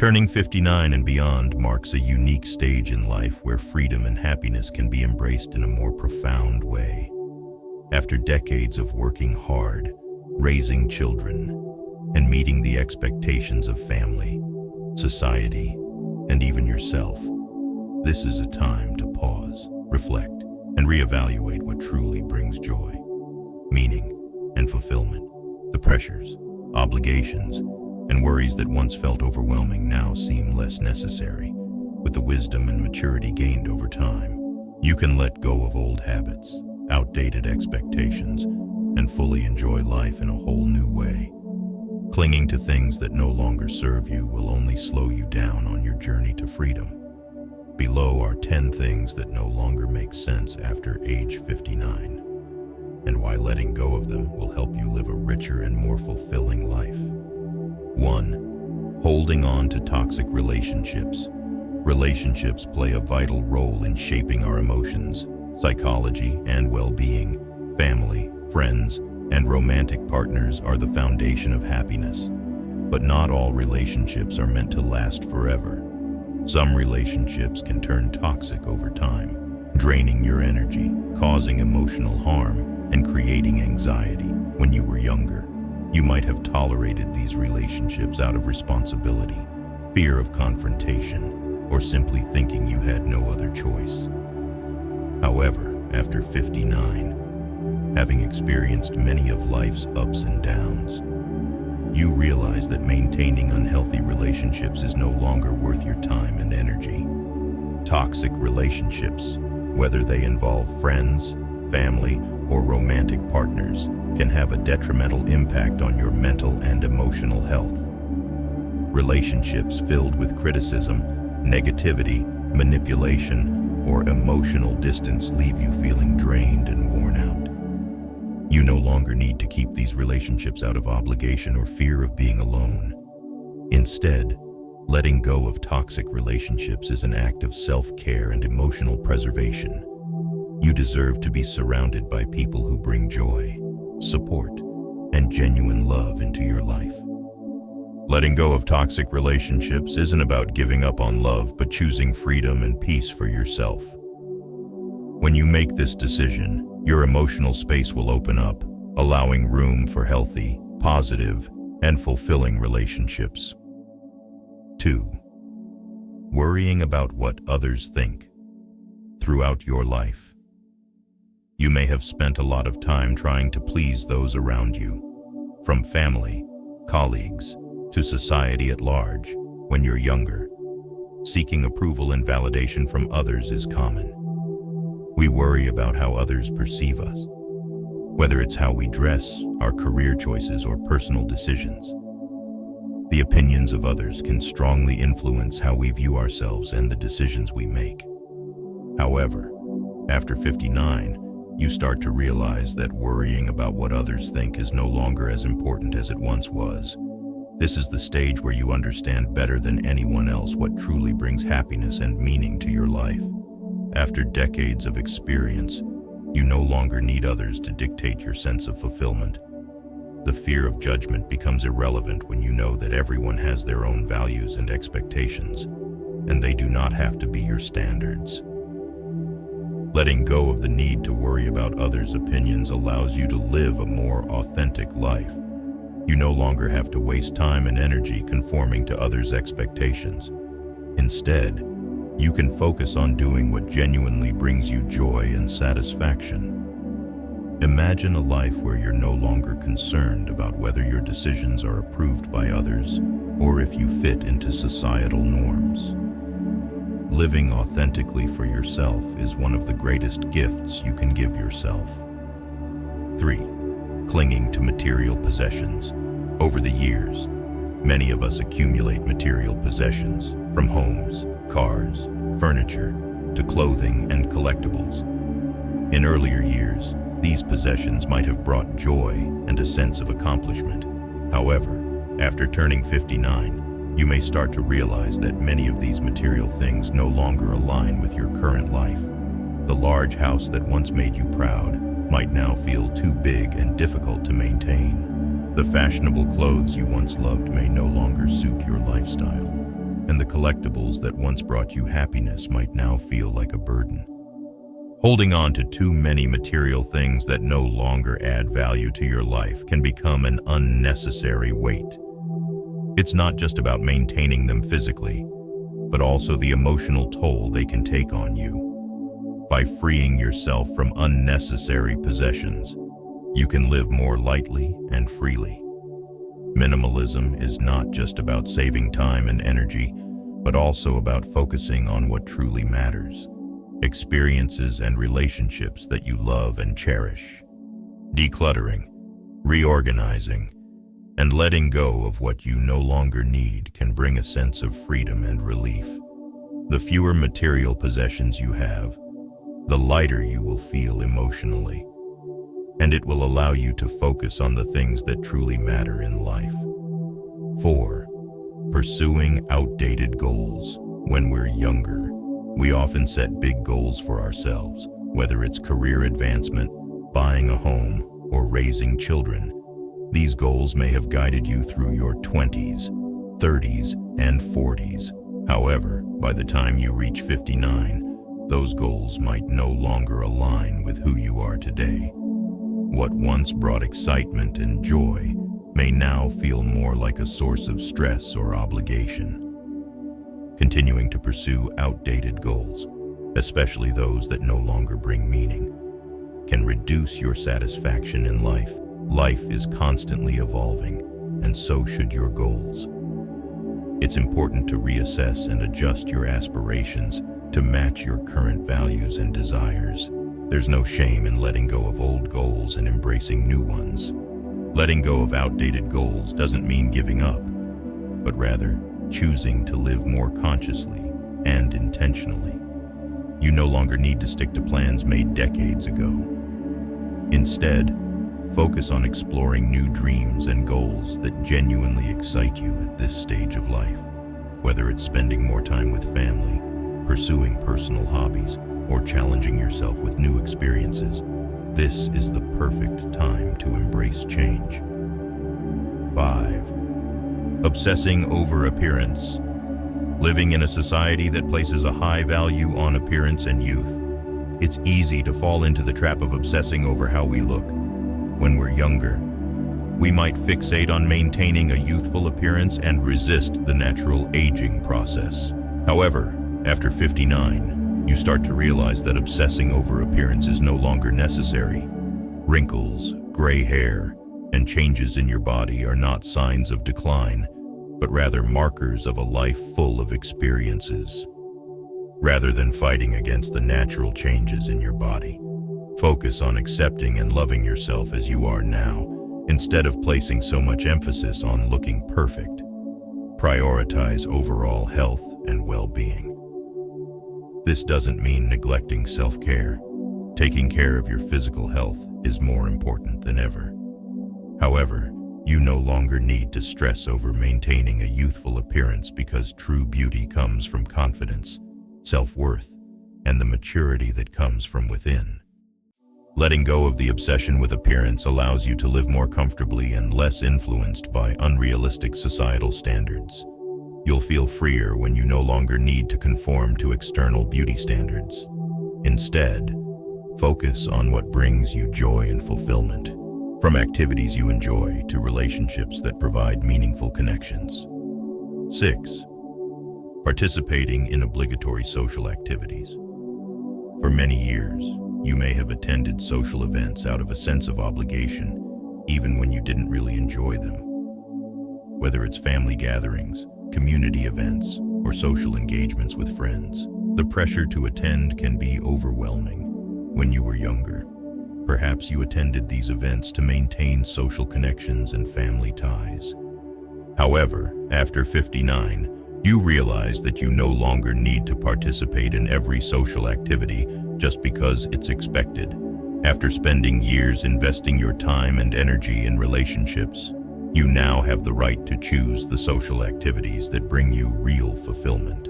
Turning 59 and beyond marks a unique stage in life where freedom and happiness can be embraced in a more profound way. After decades of working hard, raising children, and meeting the expectations of family, society, and even yourself, this is a time to pause, reflect, and reevaluate what truly brings joy, meaning, and fulfillment. The pressures, obligations, and worries that once felt overwhelming now seem less necessary. With the wisdom and maturity gained over time, you can let go of old habits, outdated expectations, and fully enjoy life in a whole new way. Clinging to things that no longer serve you will only slow you down on your journey to freedom. Below are 10 things that no longer make sense after age 59, and why letting go of them will help you live a richer and more fulfilling life. 1. Holding on to toxic relationships. Relationships play a vital role in shaping our emotions, psychology, and well-being. Family, friends, and romantic partners are the foundation of happiness. But not all relationships are meant to last forever. Some relationships can turn toxic over time, draining your energy, causing emotional harm, and creating anxiety. When you were younger, you might have tolerated these relationships out of responsibility, fear of confrontation, or simply thinking you had no other choice. However, after 59, having experienced many of life's ups and downs, you realize that maintaining unhealthy relationships is no longer worth your time and energy. Toxic relationships, whether they involve friends, family, or romantic partners, can have a detrimental impact on your mental and emotional health. Relationships filled with criticism, negativity, manipulation, or emotional distance leave you feeling drained and worn out. You no longer need to keep these relationships out of obligation or fear of being alone. Instead, letting go of toxic relationships is an act of self-care and emotional preservation. You deserve to be surrounded by people who bring joy, support, and genuine love into your life. Letting go of toxic relationships isn't about giving up on love, but choosing freedom and peace for yourself. When you make this decision, your emotional space will open up, allowing room for healthy, positive, and fulfilling relationships. 2. Worrying about what others think. Throughout your life, you may have spent a lot of time trying to please those around you, from family, colleagues, to society at large. When you're younger, seeking approval and validation from others is common. We worry about how others perceive us, whether it's how we dress, our career choices, or personal decisions. The opinions of others can strongly influence how we view ourselves and the decisions we make. However, after 59, you start to realize that worrying about what others think is no longer as important as it once was. This is the stage where you understand better than anyone else what truly brings happiness and meaning to your life. After decades of experience, you no longer need others to dictate your sense of fulfillment. The fear of judgment becomes irrelevant when you know that everyone has their own values and expectations, and they do not have to be your standards. Letting go of the need to worry about others' opinions allows you to live a more authentic life. You no longer have to waste time and energy conforming to others' expectations. Instead, you can focus on doing what genuinely brings you joy and satisfaction. Imagine a life where you're no longer concerned about whether your decisions are approved by others or if you fit into societal norms. Living authentically for yourself is one of the greatest gifts you can give yourself. 3. Clinging to material possessions. Over the years, many of us accumulate material possessions, from homes, cars, furniture, to clothing and collectibles. In earlier years, these possessions might have brought joy and a sense of accomplishment. However, after turning 59, you may start to realize that many of these material things no longer align with your current life. The large house that once made you proud might now feel too big and difficult to maintain. The fashionable clothes you once loved may no longer suit your lifestyle. and the collectibles that once brought you happiness might now feel like a burden. Holding on to too many material things that no longer add value to your life can become an unnecessary weight. It's not just about maintaining them physically, but also the emotional toll they can take on you. By freeing yourself from unnecessary possessions, you can live more lightly and freely. Minimalism is not just about saving time and energy, but also about focusing on what truly matters: experiences and relationships that you love and cherish. Decluttering, reorganizing, and letting go of what you no longer need can bring a sense of freedom and relief. The fewer material possessions you have, the lighter you will feel emotionally, and it will allow you to focus on the things that truly matter in life. 4. Pursuing outdated goals. When we're younger, we often set big goals for ourselves, whether it's career advancement, buying a home, or raising children. These goals may have guided you through your 20s, 30s, and 40s. However, by the time you reach 59, those goals might no longer align with who you are today. What once brought excitement and joy may now feel more like a source of stress or obligation. Continuing to pursue outdated goals, especially those that no longer bring meaning, can reduce your satisfaction in life. Life is constantly evolving, and so should your goals. It's important to reassess and adjust your aspirations to match your current values and desires. There's no shame in letting go of old goals and embracing new ones. Letting go of outdated goals doesn't mean giving up, but rather choosing to live more consciously and intentionally. You no longer need to stick to plans made decades ago. Instead, focus on exploring new dreams and goals that genuinely excite you at this stage of life. Whether it's spending more time with family, pursuing personal hobbies, or challenging yourself with new experiences, this is the perfect time to embrace change. 5. Obsessing over appearance. Living in a society that places a high value on appearance and youth, it's easy to fall into the trap of obsessing over how we look. When we're younger, we might fixate on maintaining a youthful appearance and resist the natural aging process. However, after 59, you start to realize that obsessing over appearance is no longer necessary. Wrinkles, gray hair, and changes in your body are not signs of decline, but rather markers of a life full of experiences. Rather than fighting against the natural changes in your body, focus on accepting and loving yourself as you are now, instead of placing so much emphasis on looking perfect. Prioritize overall health and well-being. This doesn't mean neglecting self-care. Taking care of your physical health is more important than ever. However, you no longer need to stress over maintaining a youthful appearance because true beauty comes from confidence, self-worth, and the maturity that comes from within. Letting go of the obsession with appearance allows you to live more comfortably and less influenced by unrealistic societal standards. You'll feel freer when you no longer need to conform to external beauty standards. Instead, focus on what brings you joy and fulfillment, from activities you enjoy to relationships that provide meaningful connections. 6. Participating in obligatory social activities. For many years, you may have attended social events out of a sense of obligation, even when you didn't really enjoy them. Whether it's family gatherings, community events, or social engagements with friends, the pressure to attend can be overwhelming. When you were younger, perhaps you attended these events to maintain social connections and family ties. However, after 59, you realize that you no longer need to participate in every social activity just because it's expected. After spending years investing your time and energy in relationships, you now have the right to choose the social activities that bring you real fulfillment.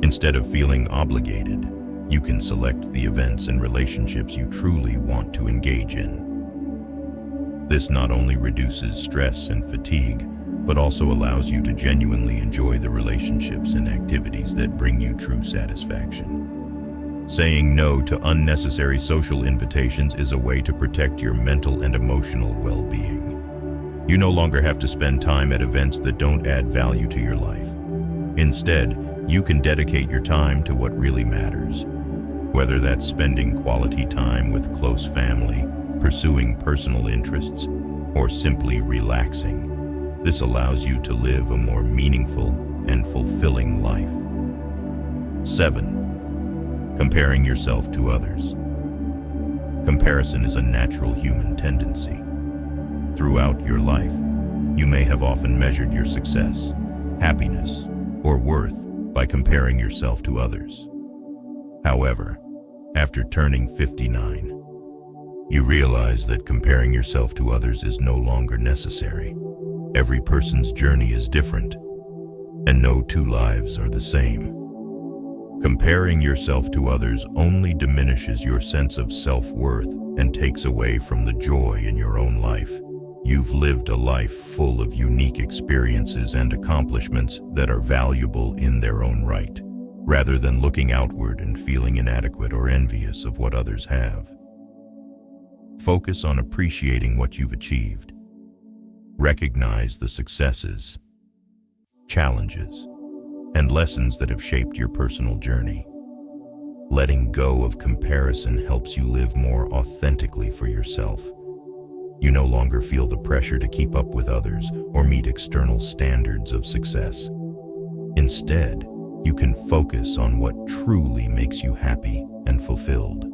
Instead of feeling obligated, you can select the events and relationships you truly want to engage in. This not only reduces stress and fatigue, but also allows you to genuinely enjoy the relationships and activities that bring you true satisfaction. Saying no to unnecessary social invitations is a way to protect your mental and emotional well-being. You no longer have to spend time at events that don't add value to your life. Instead, you can dedicate your time to what really matters. Whether that's spending quality time with close family, pursuing personal interests, or simply relaxing, this allows you to live a more meaningful and fulfilling life. 7. Comparing yourself to others. Comparison is a natural human tendency. Throughout your life, you may have often measured your success, happiness, or worth by comparing yourself to others. However, after turning 59, you realize that comparing yourself to others is no longer necessary. Every person's journey is different, and no two lives are the same. Comparing yourself to others only diminishes your sense of self-worth and takes away from the joy in your own life. You've lived a life full of unique experiences and accomplishments that are valuable in their own right, rather than looking outward and feeling inadequate or envious of what others have. Focus on appreciating what you've achieved. Recognize the successes, challenges, and lessons that have shaped your personal journey. Letting go of comparison helps you live more authentically for yourself. You no longer feel the pressure to keep up with others or meet external standards of success. Instead, you can focus on what truly makes you happy and fulfilled.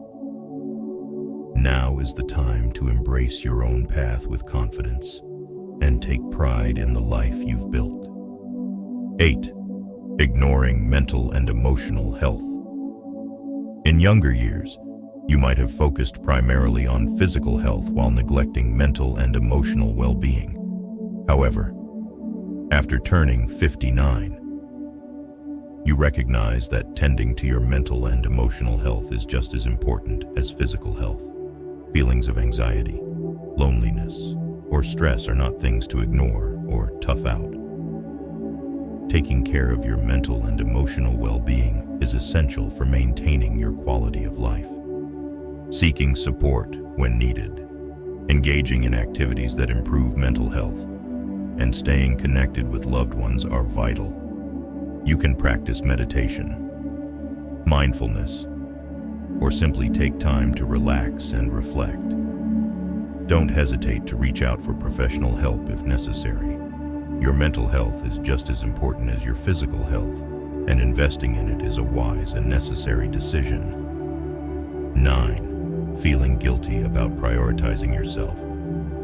Now is the time to embrace your own path with confidence and take pride in the life you've built. 8. Ignoring mental and emotional health. In younger years, you might have focused primarily on physical health while neglecting mental and emotional well-being. However, after turning 59, you recognize that tending to your mental and emotional health is just as important as physical health. Feelings of anxiety, loneliness, or stress are not things to ignore or tough out. Taking care of your mental and emotional well-being is essential for maintaining your quality of life. Seeking support when needed, engaging in activities that improve mental health, and staying connected with loved ones are vital. You can practice meditation, mindfulness, or simply take time to relax and reflect. Don't hesitate to reach out for professional help if necessary. Your mental health is just as important as your physical health, and investing in it is a wise and necessary decision. 9. Feeling guilty about prioritizing yourself.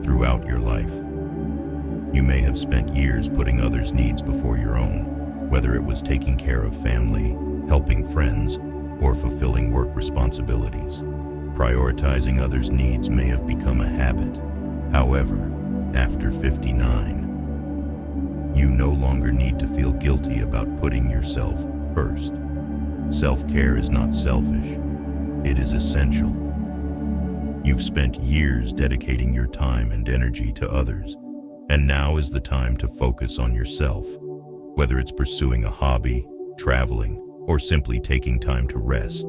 Throughout your life, you may have spent years putting others' needs before your own, whether it was taking care of family, helping friends, or fulfilling work responsibilities. Prioritizing others' needs may have become a habit. However, after 59, you no longer need to feel guilty about putting yourself first. Self-care is not selfish. It is essential. You've spent years dedicating your time and energy to others, and now is the time to focus on yourself, whether it's pursuing a hobby, traveling, or simply taking time to rest.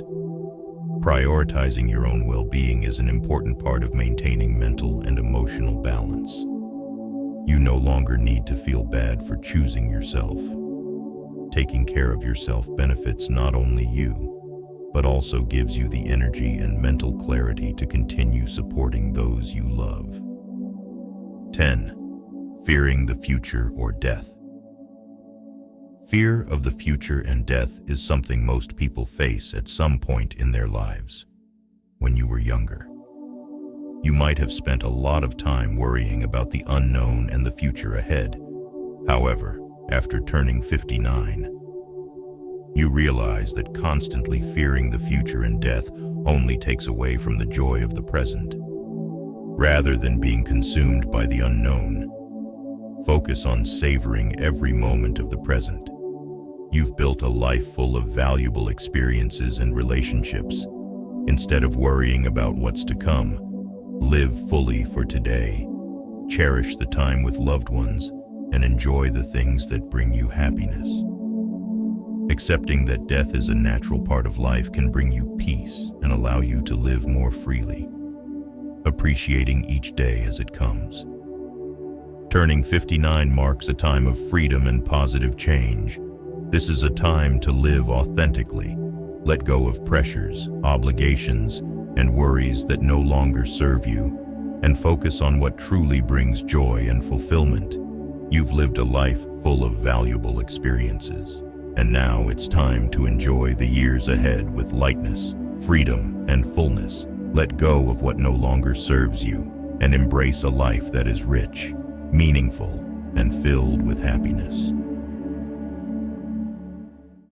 Prioritizing your own well-being is an important part of maintaining mental and emotional balance. You no longer need to feel bad for choosing yourself. Taking care of yourself benefits not only you, but also gives you the energy and mental clarity to continue supporting those you love. 10. Fearing the future or death. Fear of the future and death is something most people face at some point in their lives. When you were younger, you might have spent a lot of time worrying about the unknown and the future ahead. However, after turning 59, you realize that constantly fearing the future and death only takes away from the joy of the present. Rather than being consumed by the unknown, focus on savoring every moment of the present. You've built a life full of valuable experiences and relationships. Instead of worrying about what's to come, live fully for today. Cherish the time with loved ones and enjoy the things that bring you happiness. Accepting that death is a natural part of life can bring you peace and allow you to live more freely, appreciating each day as it comes. Turning 59 marks a time of freedom and positive change. This is a time to live authentically, let go of pressures, obligations, and worries that no longer serve you, and focus on what truly brings joy and fulfillment. You've lived a life full of valuable experiences, and now it's time to enjoy the years ahead with lightness, freedom, and fullness. Let go of what no longer serves you, and embrace a life that is rich, meaningful, and filled with happiness.